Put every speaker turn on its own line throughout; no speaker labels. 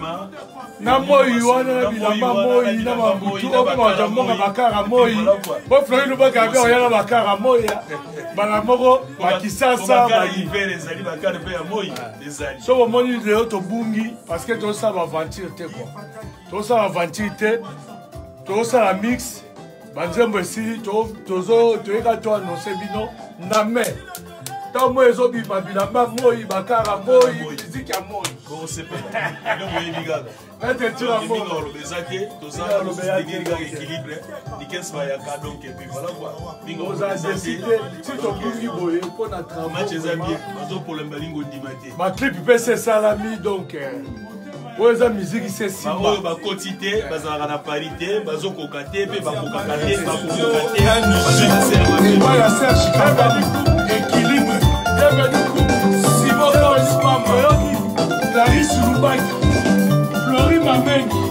bima.
Na moi wana bilamba moi na mabutu okoma monga bakara moi. Bo Flori Lubaka be oyana bakara moi. Bala moko bakisasa ba
hiver les ali bakara be ya moi les ali.
So au moni de to bungi parce que to ça va aventure te quoi. To ça aventure te. To ça la mix. Banzembo si tozo toyeka to annoncer bino na me. Ta moi ezo bi bilamba moi bakara moi musique ya moi.
Bon c'est pas. Non moi bigaga.
Ete tira moi.
Bingo lo bezake to ça lo bezake équilibre. Ni qu'est-ce va ya ka donc et puis voilà quoi. Bingo
vous a décidé si to bungi boye pour na travail.
Match ezambi bazo pour le balingo dimate.
Ma clip PC salami donc oza musique c'est si
ba ba quantité bazara na parité bazo kokate pe ba kokate ba kokate
moi ya Serge équilibre Simon Clarisse Lubaki Flori Mamengi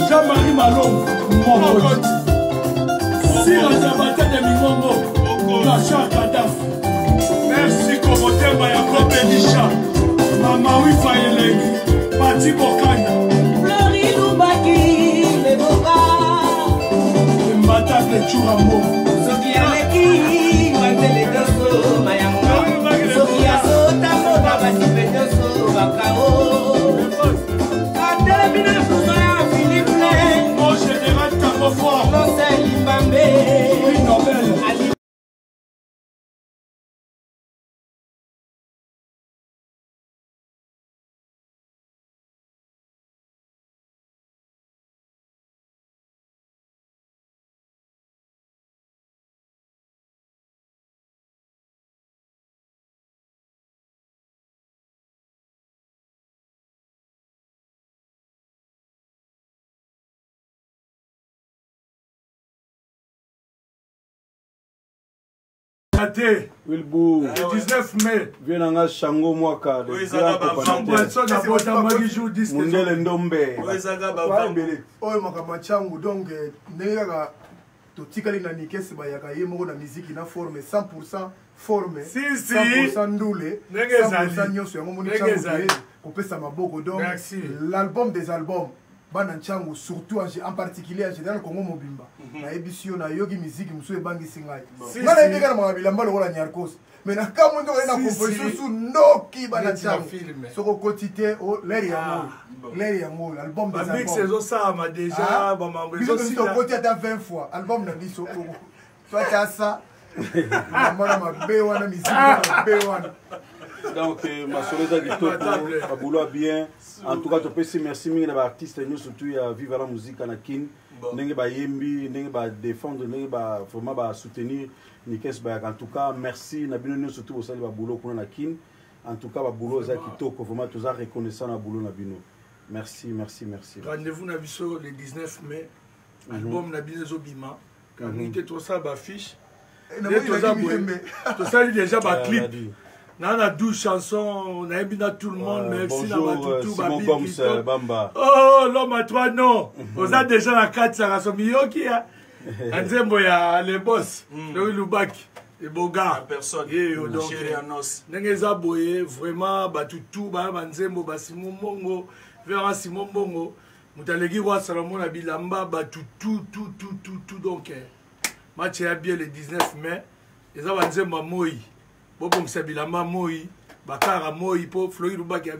Jean-Marie Malongo Mokoti Sira Zabata de Mimongo Nacha Kadaf merci Komotema ya Kobelisha Mama Wifa Elengi Pati Bokana
Flori Lubaki le Boka
Mbata de Churamo
Soki Aleki Matele Doso Mayanga Soki Asota Mota Basipe Doso Bakao Atele Bina Kumaya Philippe Le
Mon général Camofort
Nonse Limbambe
Prix Nobel
Wilbou,
le 19 mai.
Vienanga Shango Mwaka, le Mundele Ndombe.
Oyo makama changu donc nenga to tikali na nikesi ba yaka yemo na musique na forme 100% forme 100% ndule 100% nyoso yango moni changu ko pesa maboko donc l'album des albums bana changu surtout en particulier en général Congo mobimba na ebisio na yogi musique musu ebangi singai ngala ebika na mabilamba lokola nyarkos mais na kamwe ndo na composition su noki bana changu soko quantité o leri ya mo album des albums
mix ezo ça ma déjà ba mambo ezo
si to côté ata 20 fois album na biso toi tu as ça mona mabe wana musique mabe wana.
Donc, ma soeur Kitoko, Baboula bien. En tout cas, tu peux merci mille artistes nous surtout à vivre la musique en akin. N'engue ba yembi, n'engue ba défendre, n'engue ba vraiment ba soutenir. Nikes ba en tout cas merci. Nabino nous surtout au salut Baboula pour en akin. En tout cas, Baboula za Kitoko vraiment tous a reconnaissant Baboula Nabino. Merci, merci, merci.
Rendez-vous na biso le 19 mai. Album Nabino Zobima. Quand nous était tout ça ba fiche. Tout ça déjà ba clip. Nana 12 chansons, on a bien tout le monde, merci
bonjour, Simon Gomes, Bamba.
Oh, l'homme à trois noms. On a déjà la 4 Sarasomiyo qui a. Anzembo ya les boss, Flori Lubaki, les beaux gars.
Personne.
Chéri Anos. Nengeza boye, vraiment, batutu, Banzembo, Simon Bongo, Vera Simon Bongo. Moutalegi Roi Salomon a bilamba, batutu, tout. Donc, match est bien le 19 mai. Et ça, Banzembo Moï. Bon, c'est bilamba moi, bakara moi, pour Flori Lubaki.